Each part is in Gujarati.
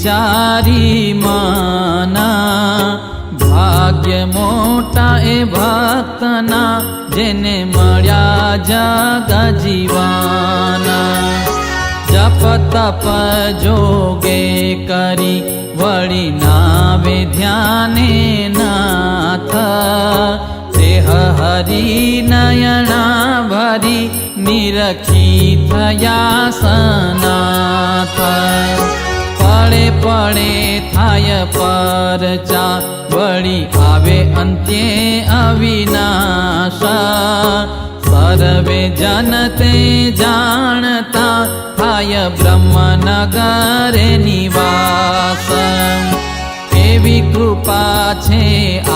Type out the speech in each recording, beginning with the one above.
વિચારી માના ભાગ્ય મોટા એ ભક્તના જેને મળ્યા જગ જીવાના જપ તપ જોગે કરી વળી નાવે ધ્યાને નાથ દેહ હરી નયણા ભરી નિરખી થયા સનાથ પડે પડે થાય પરચા વળી આવે અંત્યે અવિનાશ સર્વે જન તે જાણતા થાય બ્રહ્મનગરે નિવાસ એવી કૃપા છે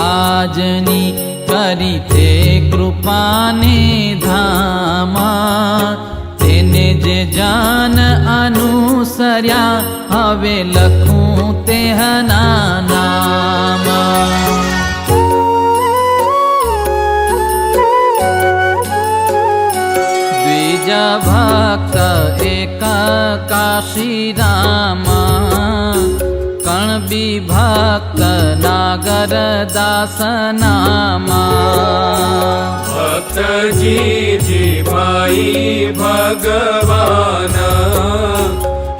આજની કરી તે કૃપાને ધામા તેને જે જાન અનુસર્યા હવે લખું તેહના નામ દ્વિજ ભક્ત એક કાશી રામા કણબી ભક્ત નાગર દાસ નામા ભક્તજી જી ભાઈ ભગવાન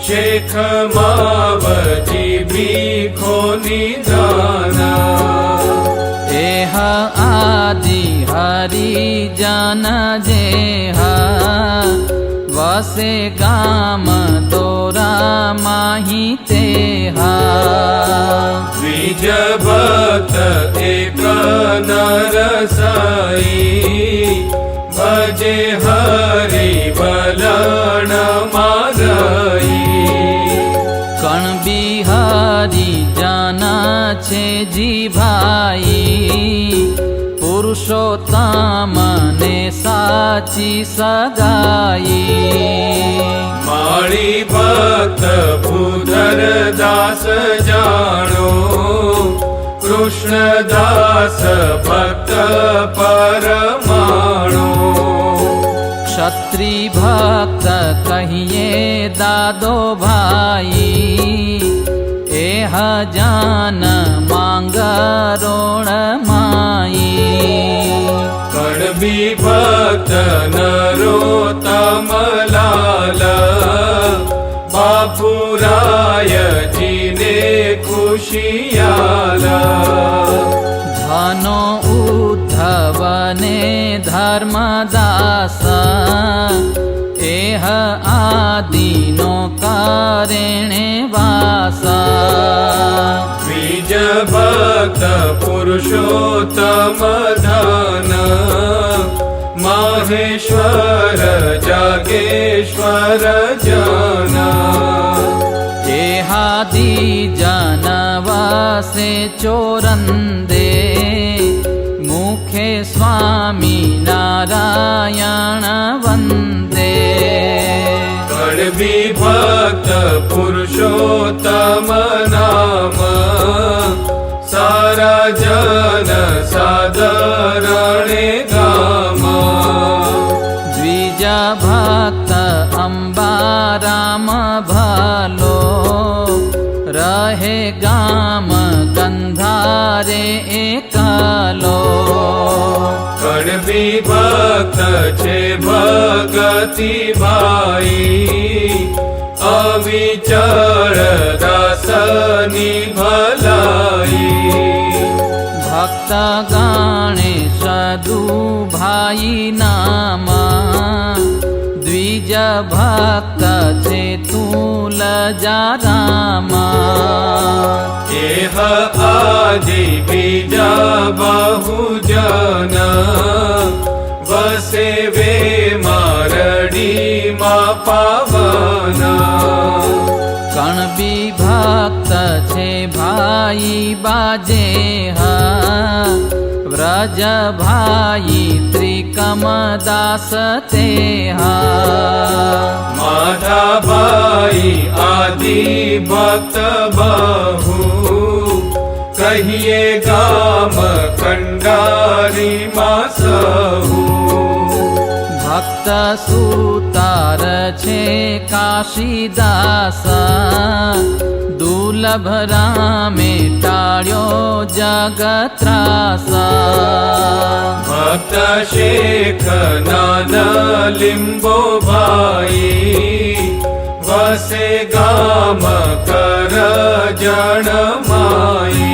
શેખ માવજી ભીખો નિધાના એહ આદિ હરિ જન જેહ વસે ગામ દોરા માહી તેહા દ્વિજ ભક્ત એક નરસાઈ ભજે હરિ વલણ મારઈ કણ બિહારી જાના છે જી ભાઈ પુરુષોત્તમ ને સાચી સગાઈ માળી ભક્ત ભૂધર દાસ જાણો કૃષ્ણદાસ ભક્ત પરમાણો ક્ષત્રિય ભક્ત કહીએ દાદો ભાઈ એહ જાન માંગરોણ માઈ કણબી ભક્ત નરોત્તમ લાલ બાપુરાય જીને ખુશિયાલા ધનો ઉદ્ધવને ધર્મદાસ એહ આદિનો કારણે વાસ દ્વિજ ભક્ત પુરુષોત્તમ ધન માહેશ્વર જાગેશ્વર જન એહાદિ જનવાસે ચોરંદે મુખે સ્વામી નારાયણ વંદે કણબી ભક્ત પુરુષોત્તમ નામ સારા જન સાદરણે ગામ દ્વિજ ભક્ત અંબારામ ભાલો રહે ગામ ગંધારે એકાલો કણબી ભક્ત છે ભગતિ ભાઈ અવિચળ દાસની ભલાઈ ભક્ત ગાણે સદુ ભાઈ નામા દ્વિજ ભક્ત છે તુલ જારામા એહ આદિ બીજા બહુજન વસે વે મારડી માં પાવન કણ બી ભક્ત છે ભાઈ બાજે હા વ્રજ ભાઈ ત્રિકમ દાસ તે હા માધાભાઈ આદિ ભક્ત બહુ કહીએ ગામ કંડારી માં સહુ ભક્ત સુતાર છે કાશીદાસ દુર્લભ રામે ટાળ્યો જગત્રાસ ભક્ત શેખ નાના લીંબો ભાઈ વસે ગામ કર જણમાઈ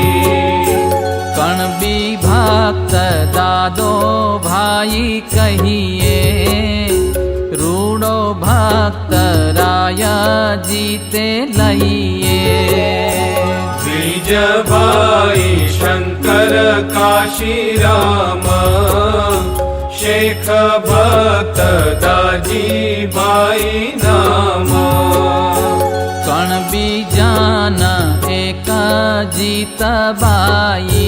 કણબી ભક્ત દાદો ભાઈ કહીએ રૂડો ભક્ત રાય જીતે લઈએ દ્વિજ ભાઈ શંકર કાશીરામ શેખ ભક્ત દાજી ભાઈ નામ કણ બીજાન એક જીતબાઈ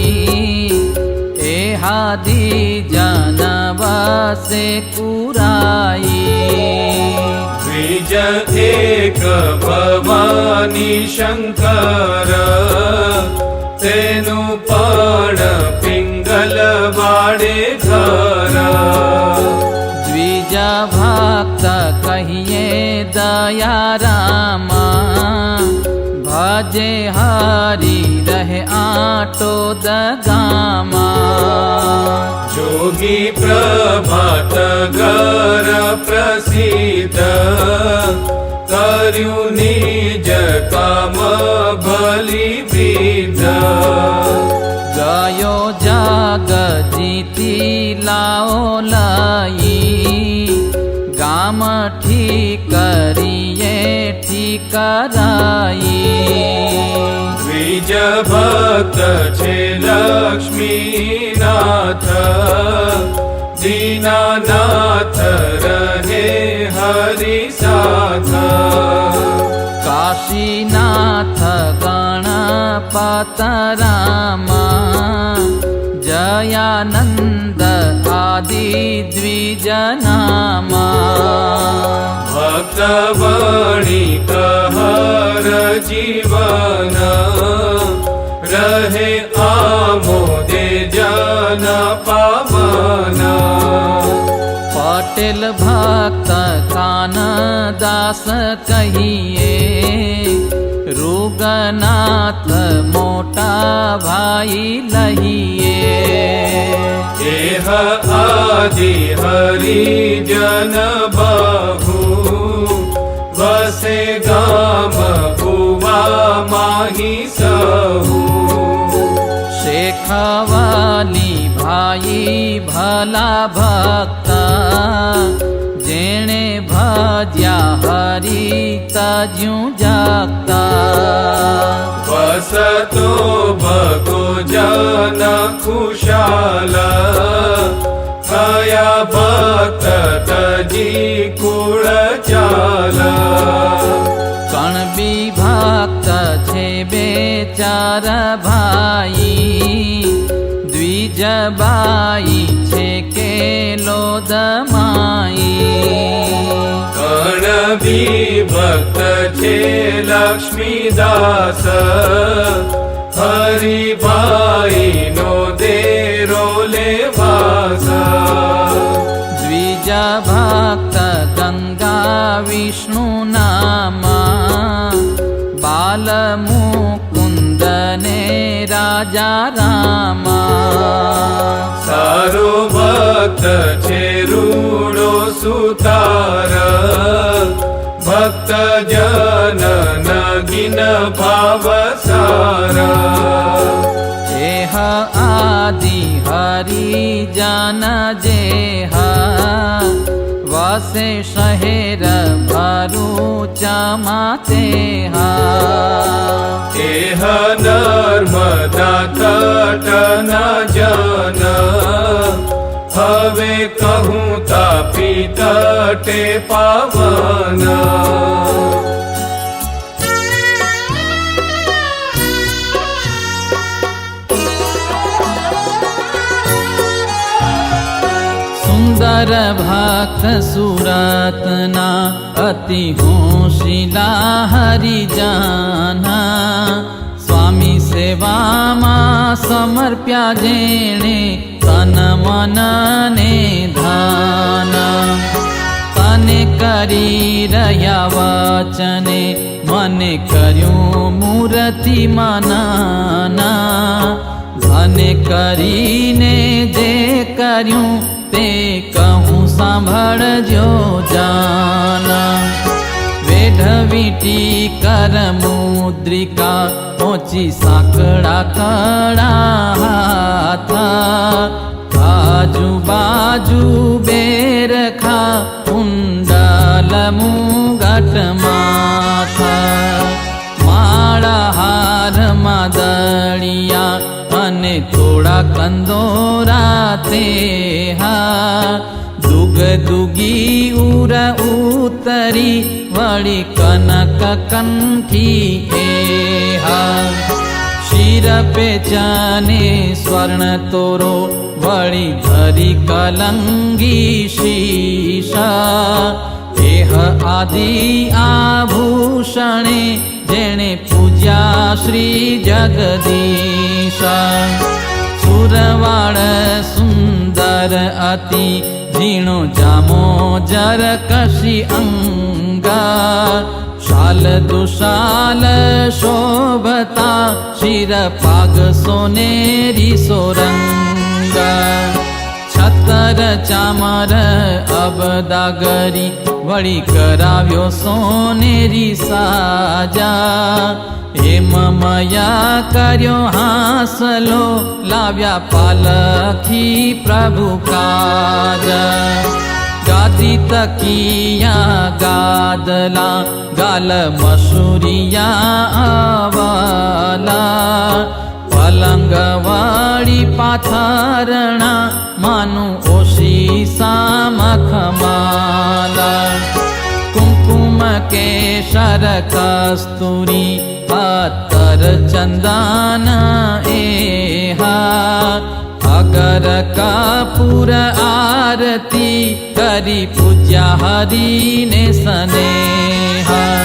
એ હાદી જન વસે કુરાઈ દ્વિજ એક ભવાની શંકર તેનું પણ પિંગલ વાડે ઘર દ્વિજ ભક્ત કહીએ દયારામ ભજે હરી રહે આટો દગામાં જોગી પ્રભાત ગર પ્રસિદ્ધ કર્યું નિજ કામ ભલી વિધ ગયો જગ જીતી લાઓ લઈ ગામ ઠીક કરીએ ઠીકરાઈ દ્વિજ ભક્ત છે લક્ષ્મીનાથ દીનાનાથ રહે હરિ સાથ કાશીનાથ ગણપત રામ જયાનંદ આદિ દ્વિજ નામ ભક્ત વણી કહર જીવન રહે આમોદે જન પાવન પટેલ ભક્ત કાનદાસ કહીએ રૂગનાથ મોટા ભાઈ લહીએ એહ આદિ હરિજન બહુ વસે ગામ ભુવા માહી સહુ શેખવાલી ભાઈ ભલા ભક્તા જેણે ભજ્યા હરી તજ્યું જાગતા વસતો ભગો જન ખુશાલ થયા ભક્ત તજી કુળ ચાલ કણબી ભક્ત છે બેચાર ભાઈ દ્વિજબાઈ છે કેલો દમાઈ કણબી ભક્ત છે લક્ષ્મીદાસ હરિભાઈ નો દેરો લેવાસ દ્વિજ ભક્ત ગંગા વિષ્ણુ નામ બાલ મુકુંદ ને રાજા રામ સારો ભક્ત છે રૂડો સુતાર ભક્ત જન નગીન ભાવ સારા એહ આદિ હરિ જન જેહા વસે શહેર ભરૂચમાં તેહા એહ નર્મદા તટના જન હવે કહું તાપી તટે પાવન સુંદર ભક્ત સુરતના અતિ હોશિલા હરિજાના સ્વામી સેવામાં સમર્પ્યા જેણે તન મન ને ધન તને કરી રહ્યા વચને મને કર્યું મૂર્તિ મનના ધને કરીને જે કર્યું તે કહું સાંભળજો જાના વેઢવીટી કર મુદ્રિકા પહોંચી સાંકડા કડા હાથ બાજુ બાજુ બેરખા કુંડલ મુગટ માથા માળા હાર માદળિયા અને થોડા કંદોરા તે હા દુગ દુગી ઉર ઉતરી વળી કનક કંઠી એ હા શિર પેચાને સ્વર્ણ તોરો વળી ધરી કલંગી શીશા એહ આદિ આભૂષણે જેણે પૂજ્યા શ્રી જગદીશા સુરવાળ સુંદર અતિ ઝીણો જામો જર કશી અંગા શાલ દુશાલ શોભતા શિર પાગ સોનેરી સોરંગા છતર ચામર અબદાગરી વળી કરાવ્યો સોનેરી સાજા હેમ મયા કર્યો હાસલો લાવ્યા પાલખી પ્રભુ કાજા ગાદી તકિયા ગાદલા ગાલ મસુરિયા આવાલા પલંગ વાળી પાથરણા માનું ઓશી સામખમાલા કુમકુમ કેશર કસ્તુરી અત્તર ચંદન એહા અગર કપૂર આરતી કરી પૂજ્યા હરિને સ્નેહા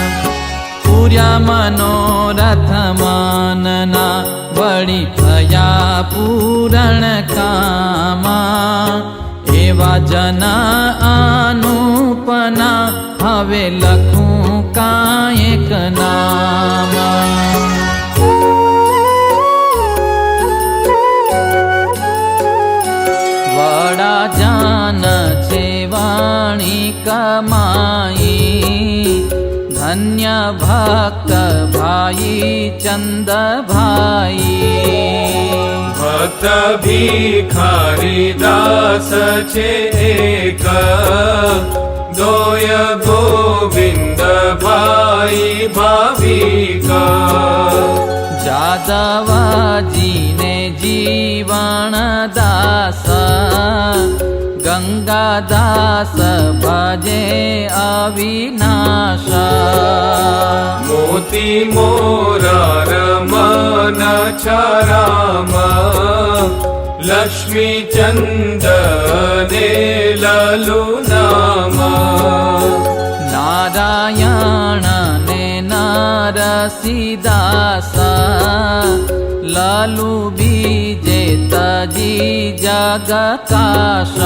પૂર્યા મનોરથ માનના વળી થયા પૂરણ કામા એવા જના અનુપના હવે લખું કાયક નામા વડા જાન છે વાણી કમાઈ ધન્ય ભક્ત ભાઈ ચંદ ભાઈ ભક્ત ભિખારી દાસ છે એક દોય ગોવિંદ ભાઈ ભાવિકા જાદવાજીને જીવણ દાસ ગંગાદાસ ભજે અવિનાશ મોતી મોરાર મન છરામ લક્ષ્મી ચંદ ને લલુ નામ નારાયણ ને નરસિદાસ લાલુ બીજે તજી જગકાશ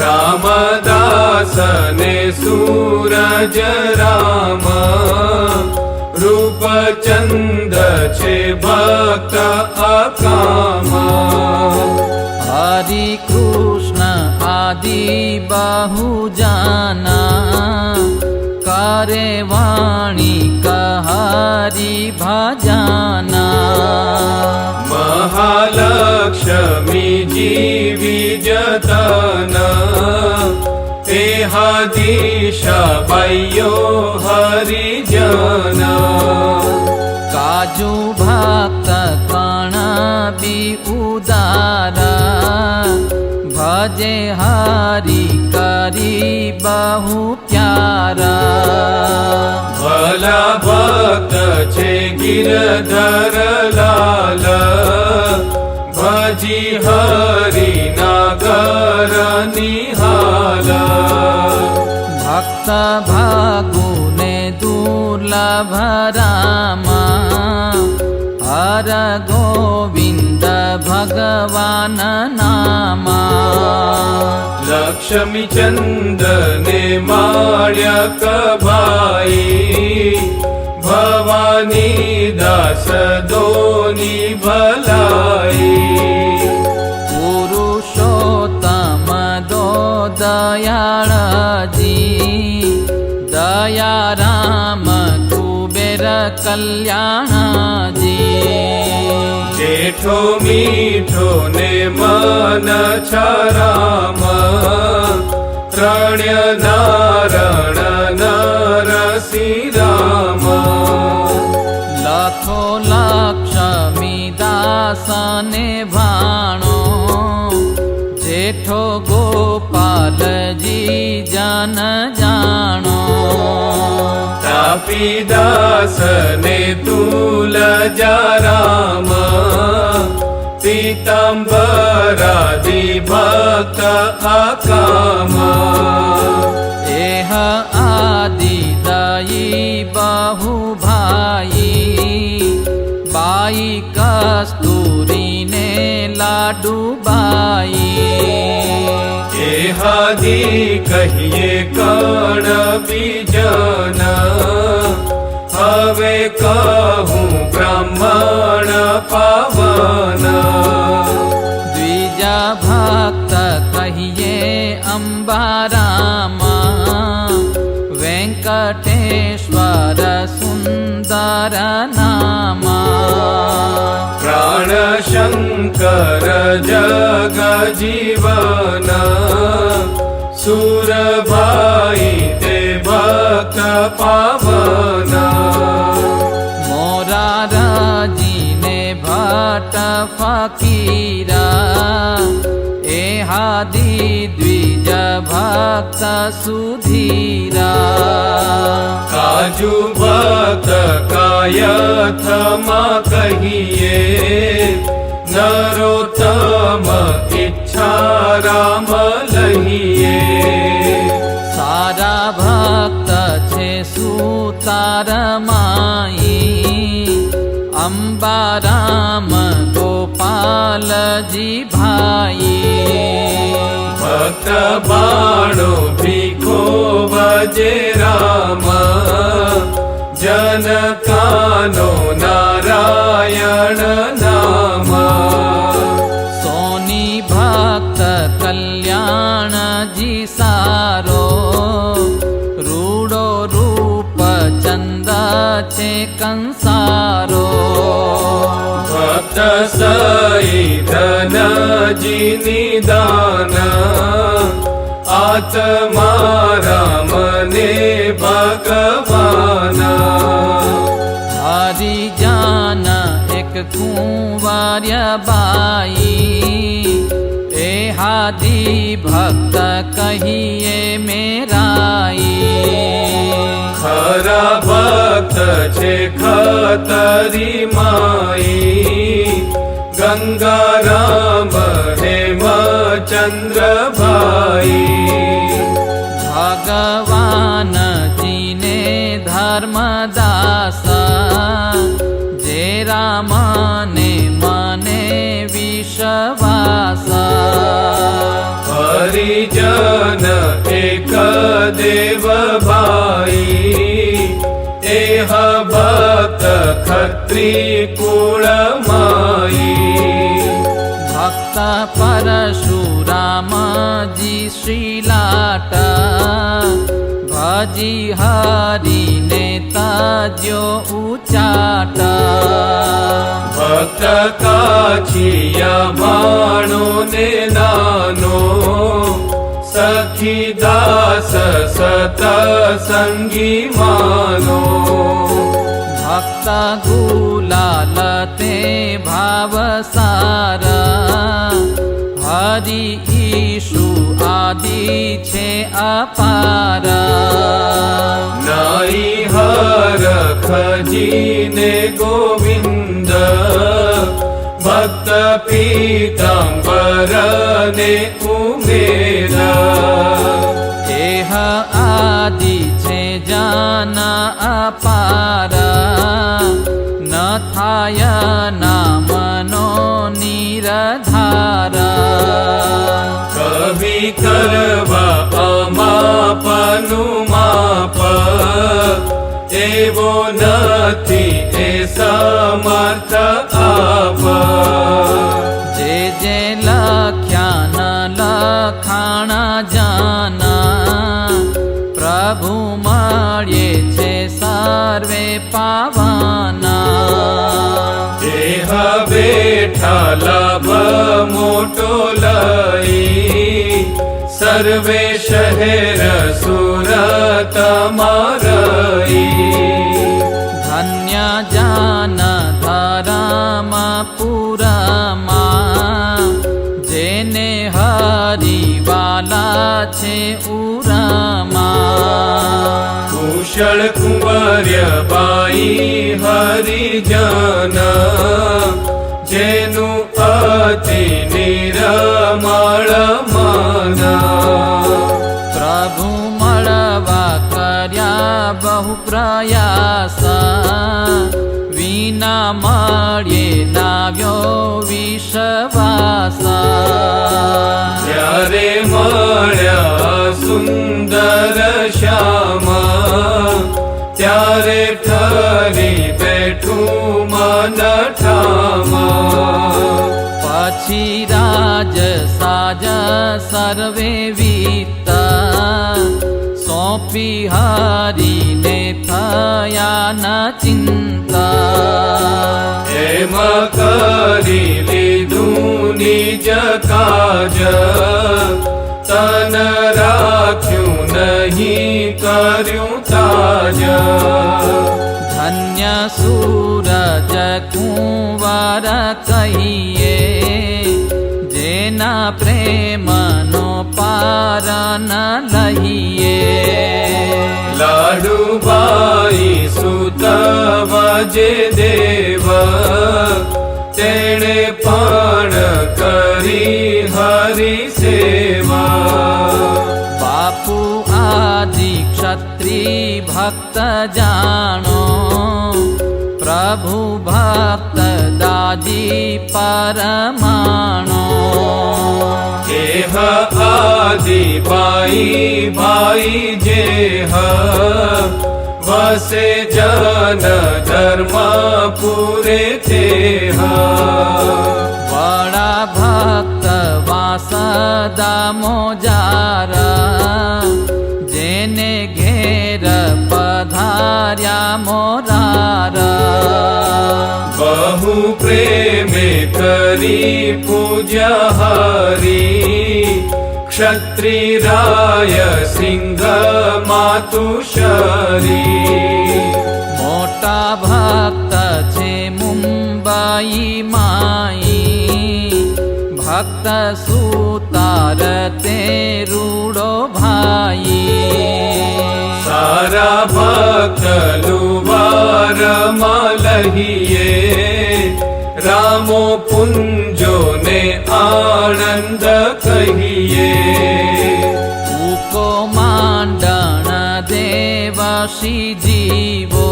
રામદાસ ને સૂરજ રામ રૂપચંદ છે ભક્ત અકામ હરિ કૃષ્ણ આદિ બહુ જાના કરે વાણી કહરી ભજાના મહાલક્ષ્મી જીવી જતન એહાદીશા બાઈયો હરિજન કાજુ ભક્ત કણ બી ઉદારા ભજે હરિ કરી બહુ પ્યારા ભલા ભક્ત છે ગિરધર લાલ ભજી હરિ નાગર નિહાલ ભક્ત ભાગુને દુર્લભ રામા હર ગોવિંદ ભગવાન નામા લક્ષ્મી ચંદને માળ્ય કભાઈ ભવાની દાસ દોની ભલાઈ પુરુષોત્તમ દો દયાળજી દયા રામ કુબેર કલ્યાણજી જેઠો મીઠો ને મન છરામ ત્રણ્ય નારણ નરસિંહ રામ લખો લક્ષ્મી દાસને ભાણો જેઠો ગોપાલજી જન જાણો તાપી દાસ ને તુલજા રામ પીતાંબરાદિ ભક્ત આકામ એહ આદિ દયી બહુ ભાઈ બાઈ કસ્તુરીને લાડુબાઈ એહાદી કહીએ કણ બીજન હવે કહું બ્રાહ્મણ પાવન દ્વિજા ભક્ત કહીએ અંબારામા વેંકટેશ્વર સુંદર નામા પ્રાણ શંકર જગ જીવન સુરભાઈ તે ભક્ત પાવન મોરારજીને ભટ્ટ ફકીરા એહાદી દ્વિજ ભક્ત સુધીરા કાજુ ભક્ત કાયથમાં કહીએ નરોત્તમ ઈચ્છા રામ લહીએ સારા ભક્ત છે સુતાર માઈ અંબારામ ગોપાલજી ભાઈ ભક્ત બાણો ભીખો ભજે રામ જન કાનો નારાયણ નામ સોની ભક્ત કલ્યાણજી સારો રૂડો રૂપ ચંદ છે કંસારો ભક્ત સઈ ધનજી નિદાન આત્મા રામને ભગવાન હરિજાન એક કુંવાર્ય બાઈ એહાદી ભક્ત કહીએ મેરાઈ ખરા ભક્ત છે ખતરી માઈ ગંગારામ હેમચંદ્રભાઈ ભગવાનજીને ધર્મદાસ જે રામને મને વિશ્વાસ હરિજન એક દેવ ભાઈ એહ ભક્ત ખત્રી કુળ માઈ ભક્ત પરશુરામજી શ્રીલાટ ભજી હરિને તજ્યો ઉચાટ ભક્ત કાછિયા ભાણો ને નાનો સખી દાસ સત સંગી માનો ભક્ત ગુલાલ તે ભાવ સારા હરિ ઈશુ આદિ છે અપારા નાઈ હરખજીને ગોવિંદ ભક્ત પીતાંબરને ઉમેરા એહ આદિ છે જાના અપારા ન થા થાય નામનો નિરધારા કભી કરવા અમાપનું માપ એવો નથી એ સમર્થ આપ જે જે લખ્યા ન લખાણા જાના પ્રભુ મળે છે સર્વે પાવાના દેહ બેઠા લાભ મોટો લઈ સર્વે શહેર સુરત મારઈ ધન્ય જાન ધરામાં પુરામાં જેને હરિવાલા છે ઉરામાં કુશળ કુંવર્ય બાઈ હરિજન જેનું અતિ નિરમળ મન પ્રભુ મળવા કર્યા બહુ પ્રયાસ વિના મળે નાવ્યો વિશ્વાસ ત્યારે મળ્યા સુંદર શ્યામ ત્યારે ઠરી બેઠું મન ઠામ પછી રાજ સાજ સર્વે વિતા સોંપી હરીને થયા ન ચિંતા એમ કરી લીધું નિજ કાજ તન રાખ્યું નહીં કર્યું તાજ ધન્ય સૂરજ કુંવર કહીએ જેના પ્રેમનો પાર ન લહીએ લાડુબાઈ સુત વજે દેવ તેણે પણ કરી હરિ સેવા બાપુ આદિ ક્ષત્રિ ભક્ત જાણો પ્રભુ ભક્ત દાદી પરમાણો કેહ આદિ બાઈ ભાઈ જેહ વસે જન ધર્મ પૂરે તે વડા ભક્ત વાસદા મોજારા જેને ઘેર પધાર્યા મોરારા બહુ પ્રેમે કરી પૂજા હરી ક્ષત્રિ રાય સિંહ માતુશરી મોટા ભક્ત છે મુંબઈ માઈ ભક્ત સુતાર તે રૂડો ભાઈ સારા ભક્ત લુવાર લહીએ રામો પુંજો ને આનંદ કહીએ ઉકો માંડણ દેવશી જીવો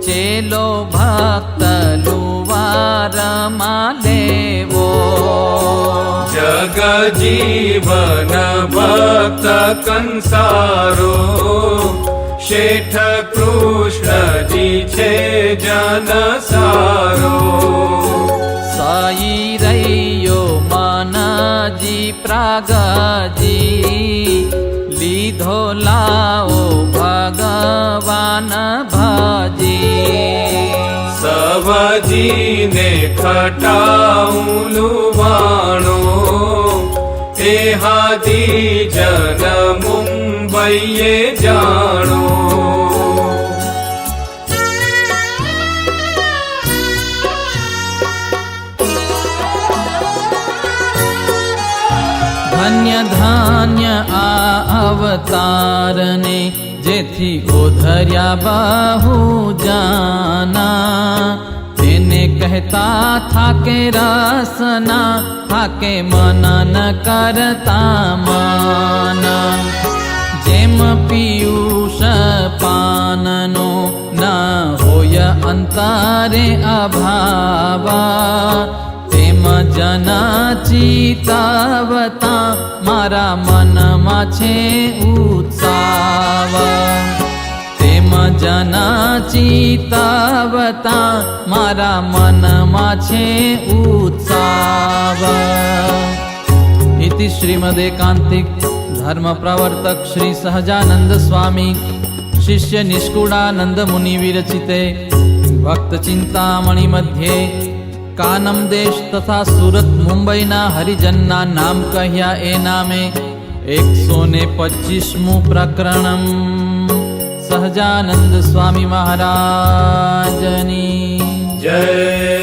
ચેલો ભક્ત લુવારમાં લેવો જગ જીવન ભક્ત કંસારો શેઠ કૃષ્ણજી છે જન સારો સઈ રૈયો મનજી પ્રાગજી લીધો લાવો ભગવાન ભજી સવજીને ખટાઉં લુવાણો એ હાદી જન મુંબઈએ જાણો ધન્ય ધાન્ય આ અવતારને જેથી ઓધર્યા બહુ જાના તેને કહેતા થાકે રસના થાકે મનન કરતા મના જેમ પિયુષ પાનનો ન હોય હૃદય અંતરે અભાવા તેમ જના ચિતાવતા મારા મનમાં છે ઉત્સાહ તેમ જના ચિતાવતા મારા મનમાં છે ઉત્સાહ ઇતિ શ્રીમદેકાંતિક ધર્મ પ્રવર્તક શ્રી સહજાનંદ સ્વામી शिष्य निष्कुडानंद मुनि विरचिते भक्त चिंतामणि मध्ये कानम देश तथा सूरत मुंबई ना हरिजन ना नाम कह्या ए नामे 125मुं प्रकरणम सहजानंद स्वामी महाराजनी जय।